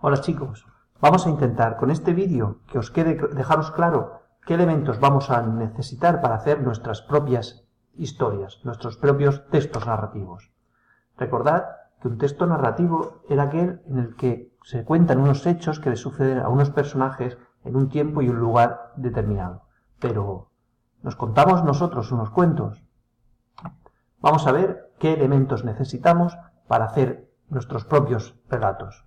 Hola chicos, vamos a intentar con este vídeo que os quede dejaros claro qué elementos vamos a necesitar para hacer nuestras propias historias, nuestros propios textos narrativos. Recordad que un texto narrativo era aquel en el que se cuentan unos hechos que le suceden a unos personajes en un tiempo y un lugar determinado. Pero, ¿nos contamos nosotros unos cuentos? Vamos a ver qué elementos necesitamos para hacer nuestros propios relatos.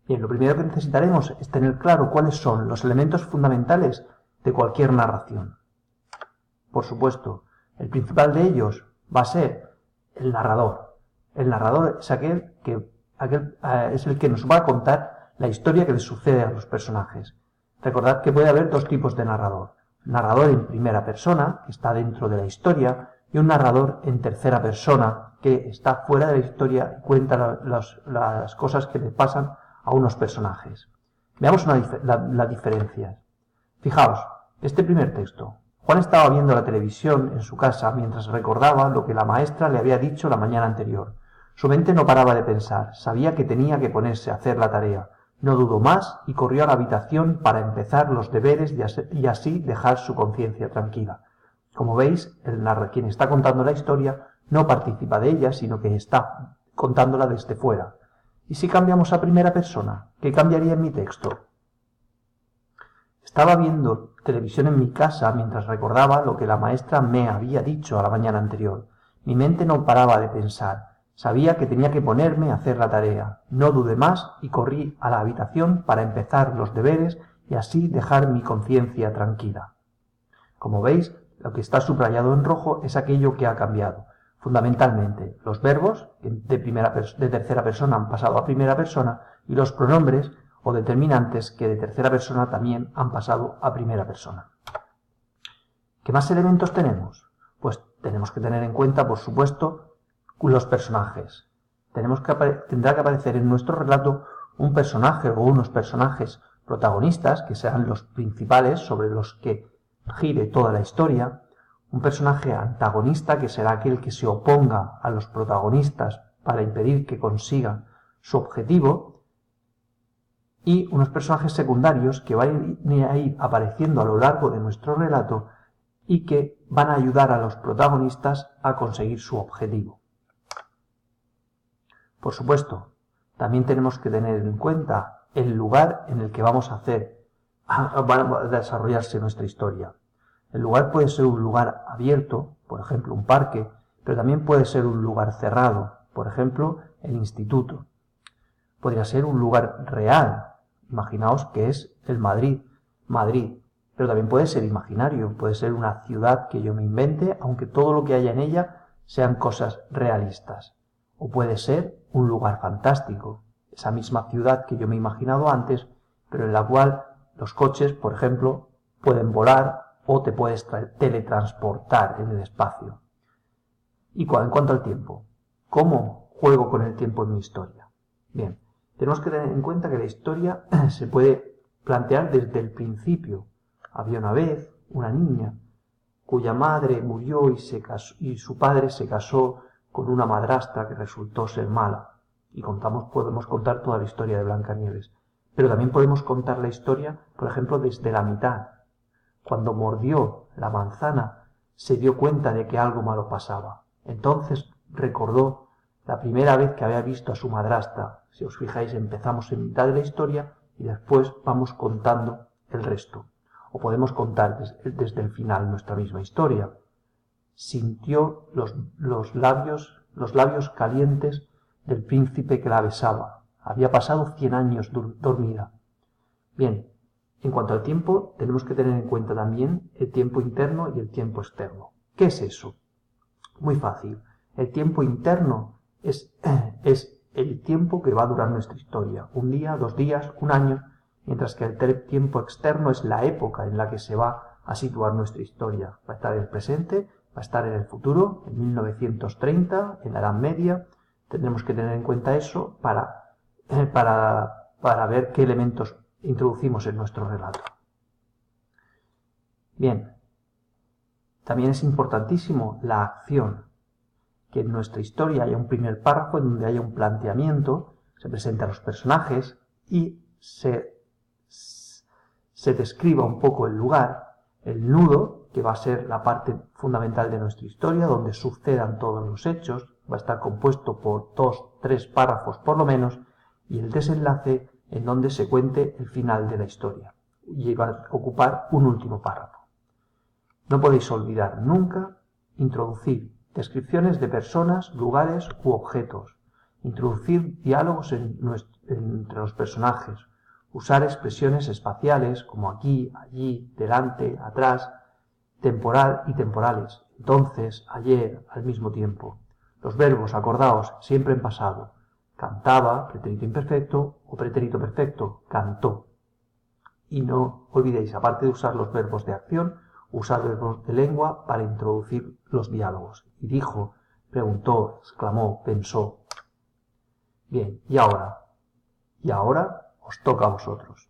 Bien, lo primero que necesitaremos es tener claro cuáles son los elementos fundamentales de cualquier narración. Por supuesto, el principal de ellos va a ser el narrador. El narrador es es el que nos va a contar la historia que le sucede a los personajes. Recordad que puede haber dos tipos de narrador. Narrador en primera persona, que está dentro de la historia, y un narrador en tercera persona, que está fuera de la historia y cuenta las cosas que le pasan a unos personajes. Veamos las diferencias. Fijaos, este primer texto. Juan estaba viendo la televisión en su casa mientras recordaba lo que la maestra le había dicho la mañana anterior. Su mente no paraba de pensar, sabía que tenía que ponerse a hacer la tarea. No dudó más y corrió a la habitación para empezar los deberes y así dejar su conciencia tranquila. Como veis, quien está contando la historia no participa de ella, sino que está contándola desde fuera. ¿Y si cambiamos a primera persona? ¿Qué cambiaría en mi texto? Estaba viendo televisión en mi casa mientras recordaba lo que la maestra me había dicho a la mañana anterior. Mi mente no paraba de pensar. Sabía que tenía que ponerme a hacer la tarea. No dudé más y corrí a la habitación para empezar los deberes y así dejar mi conciencia tranquila. Como veis, lo que está subrayado en rojo es aquello que ha cambiado. Fundamentalmente, los verbos de tercera persona han pasado a primera persona y los pronombres o determinantes que de tercera persona también han pasado a primera persona. ¿Qué más elementos tenemos? Pues tenemos que tener en cuenta, por supuesto, los personajes. Tendrá que aparecer en nuestro relato un personaje o unos personajes protagonistas, que sean los principales sobre los que gire toda la historia, un personaje antagonista, que será aquel que se oponga a los protagonistas para impedir que consigan su objetivo, y unos personajes secundarios que van a ir apareciendo a lo largo de nuestro relato y que van a ayudar a los protagonistas a conseguir su objetivo. Por supuesto, también tenemos que tener en cuenta el lugar en el que va a desarrollarse nuestra historia. El lugar puede ser un lugar abierto, por ejemplo un parque, pero también puede ser un lugar cerrado, por ejemplo el instituto. Podría ser un lugar real, imaginaos que es el Madrid, pero también puede ser imaginario, puede ser una ciudad que yo me invente, aunque todo lo que haya en ella sean cosas realistas. O puede ser un lugar fantástico, esa misma ciudad que yo me he imaginado antes, pero en la cual los coches, por ejemplo, pueden volar o te puedes teletransportar en el espacio. Y en cuanto al tiempo, ¿cómo juego con el tiempo en mi historia? Bien, tenemos que tener en cuenta que la historia se puede plantear desde el principio. Había una vez una niña cuya madre murió y su padre se casó con una madrastra que resultó ser mala. Y podemos contar toda la historia de Blancanieves. Pero también podemos contar la historia, por ejemplo, desde la mitad. Cuando mordió la manzana, se dio cuenta de que algo malo pasaba. Entonces recordó la primera vez que había visto a su madrastra. Si os fijáis, empezamos en mitad de la historia y después vamos contando el resto. O podemos contar desde el final nuestra misma historia. Sintió los labios calientes del príncipe que la besaba. Había pasado 100 años dormida. Bien, en cuanto al tiempo, tenemos que tener en cuenta también el tiempo interno y el tiempo externo. ¿Qué es eso? Muy fácil. El tiempo interno es el tiempo que va a durar nuestra historia. Un día, 2 días, un año, mientras que el tiempo externo es la época en la que se va a situar nuestra historia. Va a estar en el presente, va a estar en el futuro, en 1930, en la Edad Media. Tendremos que tener en cuenta eso para ver qué elementos introducimos en nuestro relato. Bien, también es importantísimo la acción, que en nuestra historia haya un primer párrafo en donde haya un planteamiento se presenten a los personajes y se describa un poco el lugar, el nudo, que va a ser la parte fundamental de nuestra historia, donde sucedan todos los hechos, va a estar compuesto por 2, 3 párrafos por lo menos, y el desenlace en donde se cuente el final de la historia, y va a ocupar un último párrafo. No podéis olvidar nunca introducir descripciones de personas, lugares u objetos, introducir diálogos entre los personajes, usar expresiones espaciales como aquí, allí, delante, atrás, temporal y temporales, entonces, ayer, al mismo tiempo. Los verbos, acordaos, siempre en pasado. Cantaba, pretérito imperfecto, o pretérito perfecto, cantó. Y no olvidéis, aparte de usar los verbos de acción, usar verbos de lengua para introducir los diálogos. Y dijo, preguntó, exclamó, pensó. Bien, y ahora os toca a vosotros.